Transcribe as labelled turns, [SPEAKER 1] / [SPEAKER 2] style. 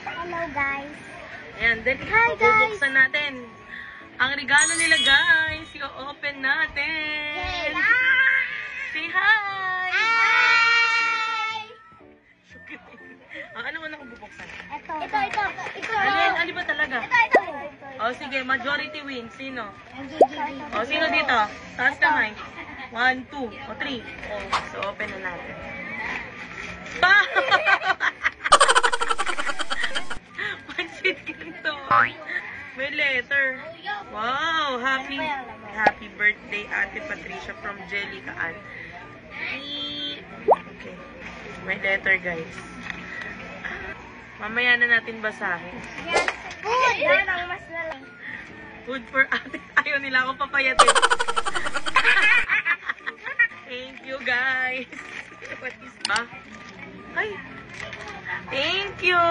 [SPEAKER 1] Hello, guys.
[SPEAKER 2] Ayan, then
[SPEAKER 1] Hi, guys.
[SPEAKER 2] bubuksan natin ang regalo nila, guys. I-open natin. Say hi!
[SPEAKER 1] Hi!
[SPEAKER 2] Ano mo na kung bubuksan?
[SPEAKER 1] Ito.
[SPEAKER 2] Ano ba talaga?
[SPEAKER 1] Ito.
[SPEAKER 2] O, sige, majority win. Sino?
[SPEAKER 1] Ito.
[SPEAKER 2] O, sino dito? Taas kamay. 1, 2, o 3. O, so, open na natin. Pa! Pansit ganito. May letter. Wow! Happy birthday, Ate Patricia from Jellikaan. Okay. May letter, guys. Mamaya na natin basahin.
[SPEAKER 1] Food! Yan ang mas lalang.
[SPEAKER 2] Food for ate. Ayaw nila ako papayatin. Thank you, guys. What is ba? Ay! Thank you!